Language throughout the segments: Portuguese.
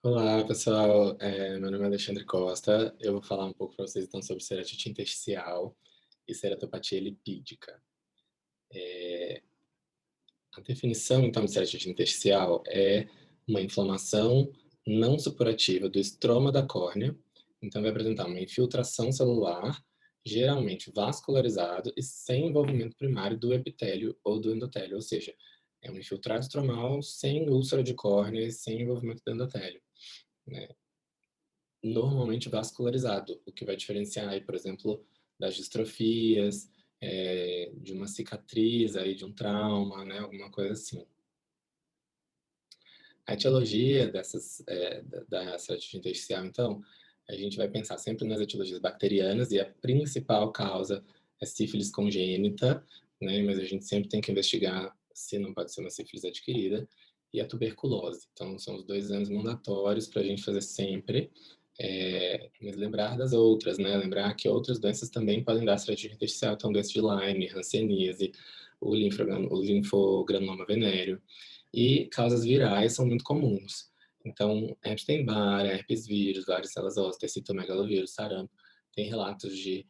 Olá, pessoal. Meu nome é Alexandre Costa. Eu vou falar um pouco para vocês então sobre ceratite intersticial e ceratopatia lipídica. A definição então de ceratite intersticial é uma inflamação não supurativa do estroma da córnea. Então vai apresentar uma infiltração celular, geralmente vascularizado e sem envolvimento primário do epitélio ou do endotélio, ou seja, é um infiltrado estromal sem úlcera de córnea e sem envolvimento do endotélio, né? Normalmente vascularizado, o que vai diferenciar aí, por exemplo, das distrofias, de uma cicatriz aí, de um trauma, né, alguma coisa assim. A etiologia da ceratite intersticial, então, a gente vai pensar sempre nas etiologias bacterianas e a principal causa é sífilis congênita, né, mas a gente sempre tem que investigar se não pode ser uma sífilis adquirida, e a tuberculose. Então, são os 2 anos mandatórios para a gente fazer sempre, mas lembrar das outras, né, lembrar que outras doenças também podem dar ceratite intersticial, então doença de Lyme, hanseníase, o linfogranuloma venéreo, e causas virais são muito comuns. Então, Epstein-Barr, herpes vírus, varicela zoster, citomegalovírus, sarampo, tem relatos de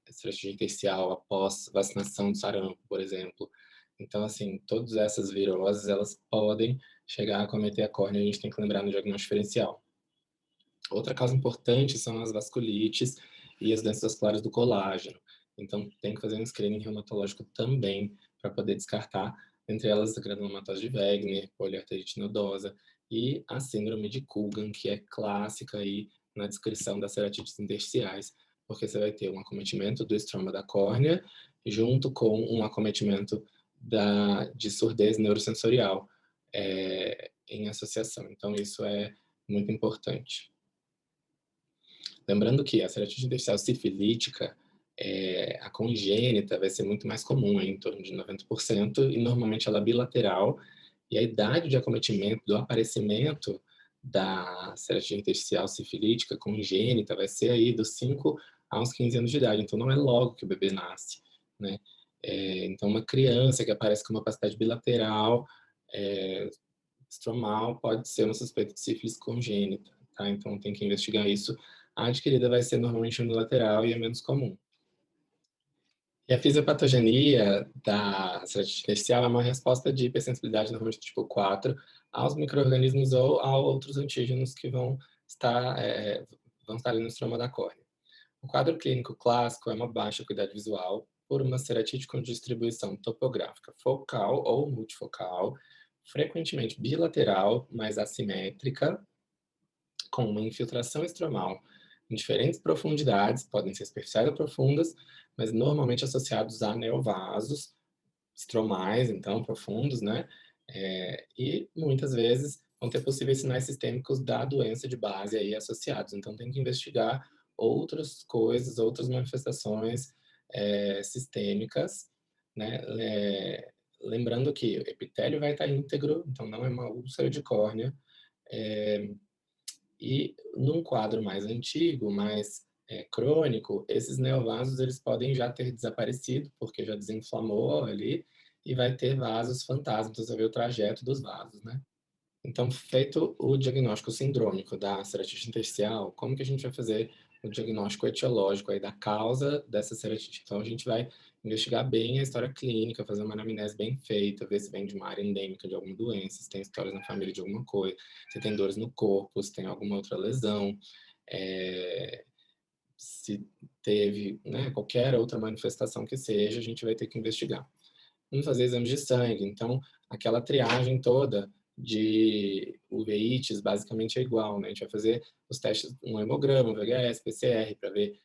ceratite intersticial após vacinação do sarampo, por exemplo. Então, assim, todas essas viroses, elas podem chegar a acometer a córnea, a gente tem que lembrar no diagnóstico diferencial. Outra causa importante são as vasculites e as doenças vasculares do colágeno. Então, tem que fazer um screening reumatológico também para poder descartar, entre elas a granulomatose de Wegener, poliarterite nodosa e a síndrome de Coogan, que é clássica aí na descrição das ceratites intersticiais, porque você vai ter um acometimento do estroma da córnea junto com um acometimento de surdez neurosensorial em associação. Então, isso é muito importante. Lembrando que a ceratite intersticial sifilítica, a congênita vai ser muito mais comum, em torno de 90%, e normalmente ela é bilateral, e a idade de acometimento, do aparecimento da ceratite intersticial sifilítica congênita vai ser aí dos 5 aos 15 anos de idade, então não é logo que o bebê nasce, né? Então uma criança que aparece com uma opacidade bilateral, estromal, pode ser uma suspeita de sífilis congênita, tá? Então tem que investigar isso. A adquirida vai ser normalmente unilateral e é menos comum. E a fisiopatogenia da ceratite intersticial é uma resposta de hipersensibilidade, normalmente tipo 4, aos micro-organismos ou a outros antígenos que vão estar ali no estroma da córnea. O quadro clínico clássico é uma baixa acuidade visual por uma ceratite com distribuição topográfica focal ou multifocal, frequentemente bilateral, mas assimétrica, com uma infiltração estromal em diferentes profundidades, podem ser superficiais ou profundas, mas normalmente associados a neovasos estromais, então profundos, né? E muitas vezes vão ter possíveis sinais sistêmicos da doença de base aí associados. Então tem que investigar outras coisas, outras manifestações sistêmicas, né? Lembrando que o epitélio vai estar íntegro, então não é uma úlcera de córnea. É, e num quadro mais antigo, mais crônico, esses neovasos eles podem já ter desaparecido, porque já desinflamou ali, e vai ter vasos fantasmas, então você vê o trajeto dos vasos, né? Então, feito o diagnóstico sindrômico da ceratite intersticial, como que a gente vai fazer o diagnóstico etiológico aí da causa dessa ceratite? Então, a gente vai investigar bem a história clínica, fazer uma anamnese bem feita, ver se vem de uma área endêmica de alguma doença, se tem histórias na família de alguma coisa, se tem dores no corpo, se tem alguma outra lesão, é, se teve, né, qualquer outra manifestação que seja, a gente vai ter que investigar. Vamos fazer exames de sangue. Então, aquela triagem toda de uveites basicamente é igual, né? A gente vai fazer os testes, um hemograma, um VHS, PCR, para ver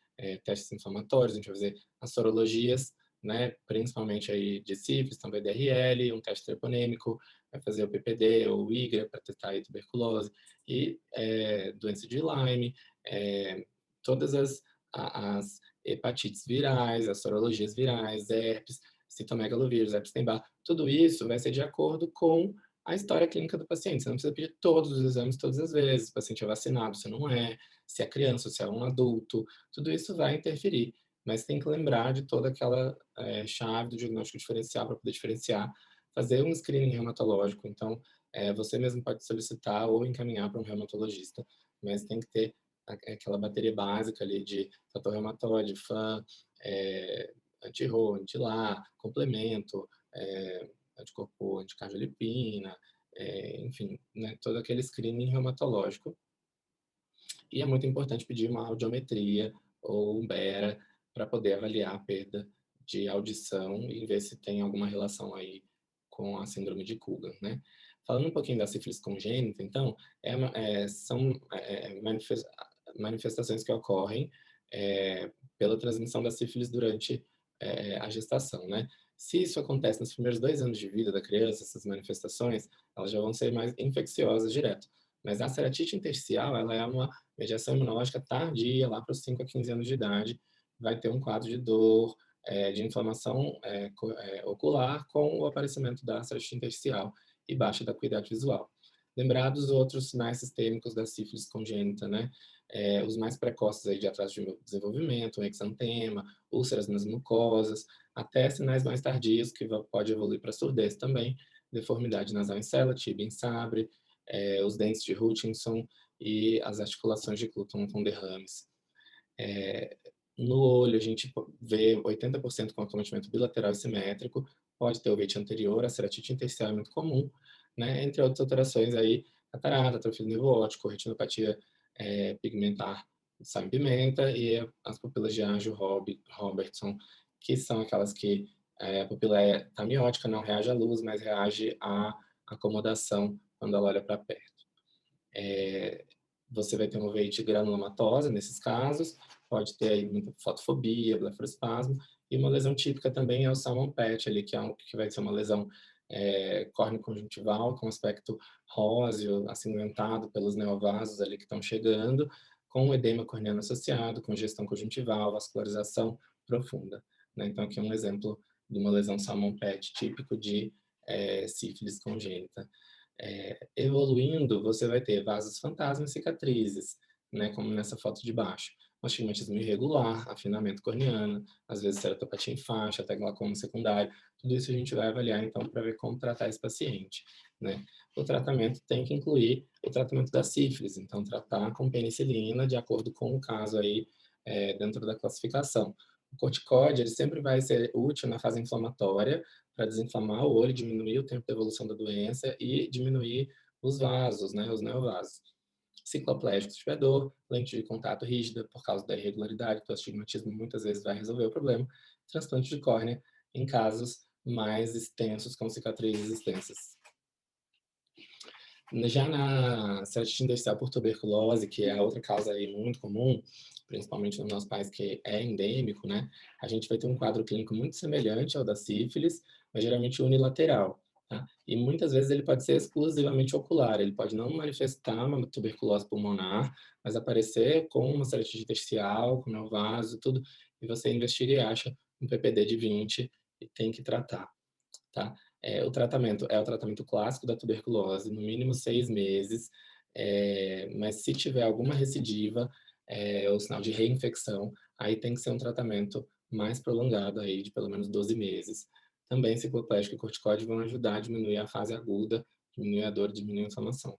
testes inflamatórios, a gente vai fazer as sorologias, né? Principalmente aí de sífilis, também DRL, um teste treponêmico, vai fazer o PPD ou o IGRA para testar a tuberculose e doença de Lyme, todas as hepatites virais, as sorologias virais, herpes, citomegalovírus, Epstein-Barr, tudo isso vai ser de acordo com a história clínica do paciente. Você não precisa pedir todos os exames todas as vezes. O paciente é vacinado, se não é, se é criança, se é um adulto, tudo isso vai interferir. Mas tem que lembrar de toda aquela chave do diagnóstico diferencial para poder diferenciar, fazer um screening reumatológico. Então, você mesmo pode solicitar ou encaminhar para um reumatologista, mas tem que ter aquela bateria básica ali de fator reumatoide, FAM, anti-RO, anti-LA, complemento, anticorpo, anticardiolipina, enfim, né, todo aquele screening reumatológico. E é muito importante pedir uma audiometria ou um BERA para poder avaliar a perda de audição e ver se tem alguma relação aí com a síndrome de Coogan, né? Falando um pouquinho da sífilis congênita, então, são manifestações que ocorrem pela transmissão da sífilis durante a gestação, né? Se isso acontece nos primeiros 2 anos de vida da criança, essas manifestações, elas já vão ser mais infecciosas direto. Mas a ceratite intersticial, ela é uma mediação imunológica tardia, lá para os 5 a 15 anos de idade, vai ter um quadro de dor, de inflamação ocular com o aparecimento da ceratite intersticial e baixa da acuidade visual. Lembrados os outros sinais sistêmicos da sífilis congênita, né? Os mais precoces aí de atraso de desenvolvimento, um exantema, úlceras nas mucosas, até sinais mais tardios que pode evoluir para surdez também, deformidade nasal em sela, tíbia em sabre, os dentes de Hutchinson e as articulações de Cluton com derrames. No olho, a gente vê 80% com acometimento bilateral e simétrico, pode ter ovete anterior, a ceratite intersticial é muito comum, né? Entre outras alterações aí, catarata, atrofia do nervo óptico, retinopatia pigmentar Sain-Pimenta e as pupilas de Anjou-Robertson, que são aquelas que a pupila está miótica, não reage à luz, mas reage à acomodação quando ela olha para perto. Você vai ter uma veite granulomatosa nesses casos, pode ter aí muita fotofobia, blefaroespasmo, e uma lesão típica também é o Salmon Patch, ali, que vai ser uma lesão córneo-conjuntival com aspecto róseo, acinzentado pelos neovasos ali que estão chegando, com edema corneano associado, congestão conjuntival, vascularização profunda, né? Então, aqui é um exemplo de uma lesão Salmon Patch típico de sífilis congênita. Evoluindo, você vai ter vasos fantasmas e cicatrizes, né, como nessa foto de baixo. Astigmatismo irregular, afinamento corneano, às vezes ceratopatia em faixa, até glaucoma secundário. Tudo isso a gente vai avaliar, então, para ver como tratar esse paciente, né? O tratamento tem que incluir o tratamento da sífilis, então, tratar com penicilina, de acordo com o caso aí, dentro da classificação. O corticóide, ele sempre vai ser útil na fase inflamatória, para desinflamar o olho, diminuir o tempo de evolução da doença e diminuir os vasos, né, os neovasos. Cicloplégico se tiver dor, lente de contato rígida por causa da irregularidade, o astigmatismo muitas vezes vai resolver o problema. Transplante de córnea em casos mais extensos, com cicatrizes extensas. Já na ceratite intersticial por tuberculose, que é a outra causa aí muito comum, principalmente no nosso país que é endêmico, né? A gente vai ter um quadro clínico muito semelhante ao da sífilis, mas geralmente unilateral, tá? E muitas vezes ele pode ser exclusivamente ocular, ele pode não manifestar uma tuberculose pulmonar, mas aparecer com uma ceratite intersticial, com neovaso, tudo, e você investiga e acha um PPD de 20 e tem que tratar, tá? O tratamento é o tratamento clássico da tuberculose, no mínimo 6 meses, mas se tiver alguma recidiva ou sinal de reinfecção, aí tem que ser um tratamento mais prolongado aí de pelo menos 12 meses. Também cicloplégico e corticóide vão ajudar a diminuir a fase aguda, diminuir a dor, diminuir a inflamação.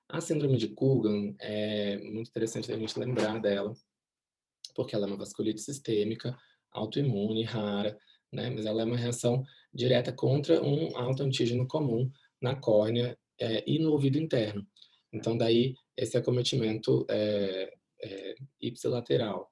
A síndrome de Coogan é muito interessante a gente lembrar dela, porque ela é uma vasculite sistêmica, autoimune, rara, né? Mas ela é uma reação direta contra um autoantígeno comum na córnea e no ouvido interno. Então, daí, esse acometimento ipsilateral.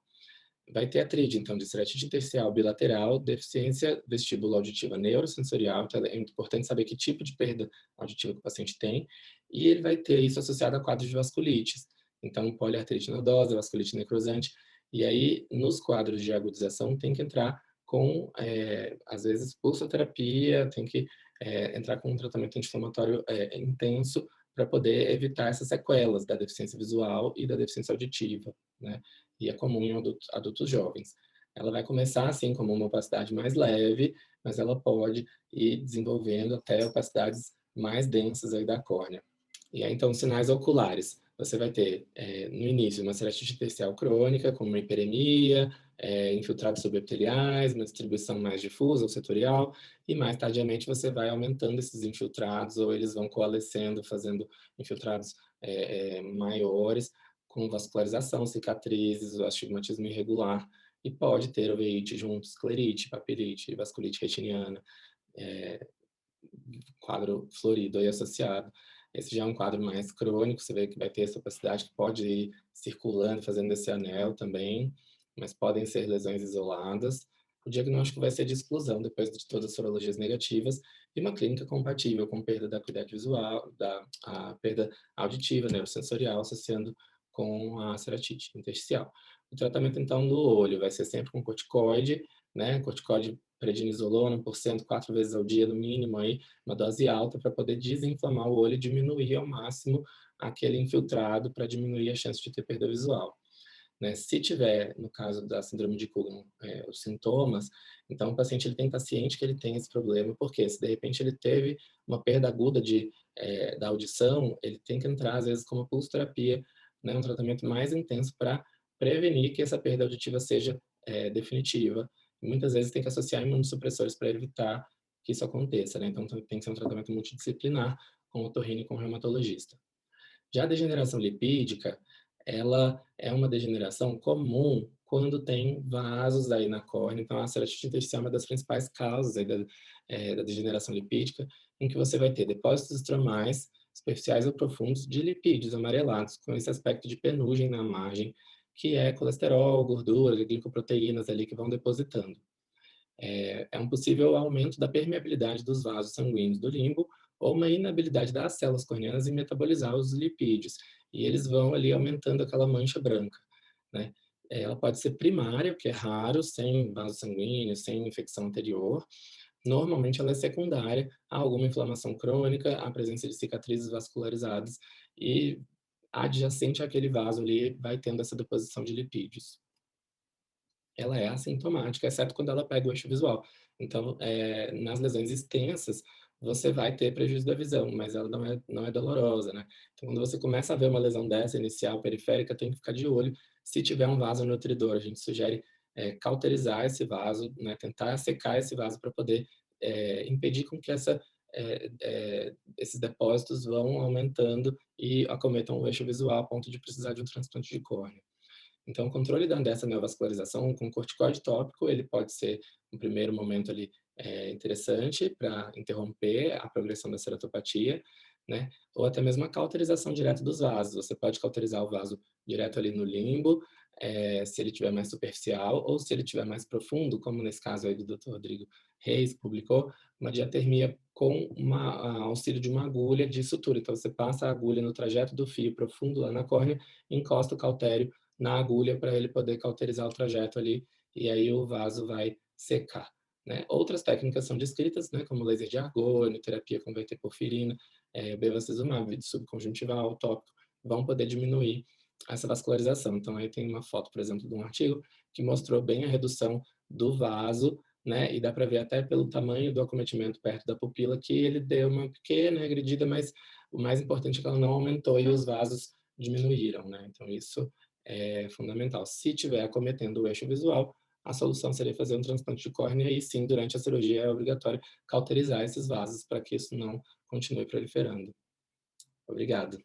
Vai ter a tríade, então, de ceratite intersticial bilateral, deficiência vestibulo-auditiva neurosensorial, então é importante saber que tipo de perda auditiva que o paciente tem, e ele vai ter isso associado a quadros de vasculites, então poliartrite nodosa, vasculite necrosante, e aí nos quadros de agudização tem que entrar com, às vezes, pulsoterapia, tem que entrar com um tratamento anti-inflamatório intenso para poder evitar essas sequelas da deficiência visual e da deficiência auditiva, né? E é comum em adultos jovens. Ela vai começar assim como uma opacidade mais leve, mas ela pode ir desenvolvendo até opacidades mais densas aí da córnea. E aí, então, sinais oculares. Você vai ter, no início, uma ceratite intersticial crônica, como uma hiperemia, infiltrados subepiteliais, uma distribuição mais difusa ou setorial, e mais tardiamente você vai aumentando esses infiltrados, ou eles vão coalescendo, fazendo infiltrados maiores, com vascularização, cicatrizes, o astigmatismo irregular, e pode ter uveíte junto, esclerite, papilite, vasculite retiniana, quadro florido aí associado. Esse já é um quadro mais crônico, você vê que vai ter essa opacidade que pode ir circulando, fazendo esse anel também, mas podem ser lesões isoladas. O diagnóstico vai ser de exclusão, depois de todas as sorologias negativas, e uma clínica compatível com perda da acuidade visual, a perda auditiva, neurosensorial, associando com a ceratite intersticial. O tratamento, então, do olho vai ser sempre com corticoide, né? Corticoide prednisolona por cento, 4 vezes ao dia, no mínimo, aí, uma dose alta para poder desinflamar o olho e diminuir ao máximo aquele infiltrado para diminuir a chance de ter perda visual. Né? Se tiver, no caso da síndrome de Coogan, os sintomas, então o paciente ele tem que estar ciente que ele tem esse problema, porque se de repente ele teve uma perda aguda da audição, ele tem que entrar, às vezes, com uma pulsoterapia, né? Um tratamento mais intenso para prevenir que essa perda auditiva seja definitiva. E muitas vezes tem que associar imunossupressores para evitar que isso aconteça, né? Então tem que ser um tratamento multidisciplinar com otorrino e com reumatologista. Já a degeneração lipídica, ela é uma degeneração comum quando tem vasos aí na córnea. Então, a ceratite intersticial é uma das principais causas aí da degeneração lipídica, em que você vai ter depósitos estromais, superficiais ou profundos, de lipídios amarelados, com esse aspecto de penugem na margem, que é colesterol, gordura, glicoproteínas ali que vão depositando. É um possível aumento da permeabilidade dos vasos sanguíneos do limbo ou uma inabilidade das células corneanas em metabolizar os lipídios. E eles vão ali aumentando aquela mancha branca, né? Ela pode ser primária, o que é raro, sem vaso sanguíneo, sem infecção anterior. Normalmente ela é secundária a alguma inflamação crônica, a presença de cicatrizes vascularizadas e adjacente àquele vaso ali vai tendo essa deposição de lipídios. Ela é assintomática, exceto quando ela pega o eixo visual. Então, nas lesões extensas, você vai ter prejuízo da visão, mas ela não é dolorosa, né? Então, quando você começa a ver uma lesão dessa, inicial, periférica, tem que ficar de olho. Se tiver um vaso nutridor, a gente sugere cauterizar esse vaso, né? Tentar secar esse vaso para poder impedir com que esses depósitos vão aumentando e acometam o eixo visual a ponto de precisar de um transplante de córnea. Então, o controle dessa neovascularização com corticoide tópico, ele pode ser, no primeiro momento ali, interessante para interromper a progressão da ceratopatia, né? Ou até mesmo a cauterização direta dos vasos. Você pode cauterizar o vaso direto ali no limbo, se ele tiver mais superficial, ou se ele tiver mais profundo, como nesse caso aí do Dr. Rodrigo Reis, que publicou, uma diatermia com auxílio de uma agulha de sutura. Então, você passa a agulha no trajeto do fio profundo lá na córnea, encosta o cautério na agulha para ele poder cauterizar o trajeto ali e aí o vaso vai secar. Né? Outras técnicas são descritas, né, como laser de argônio, terapia com VT-porfirina, bevacizumab subconjuntival, tópico, vão poder diminuir essa vascularização. Então, aí tem uma foto, por exemplo, de um artigo que mostrou bem a redução do vaso, né, e dá para ver até pelo tamanho do acometimento perto da pupila que ele deu uma pequena agredida, mas o mais importante é que ela não aumentou e os vasos diminuíram, né? Então, isso é fundamental. Se tiver acometendo o eixo visual, a solução seria fazer um transplante de córnea e sim, durante a cirurgia é obrigatório cauterizar esses vasos para que isso não continue proliferando. Obrigado.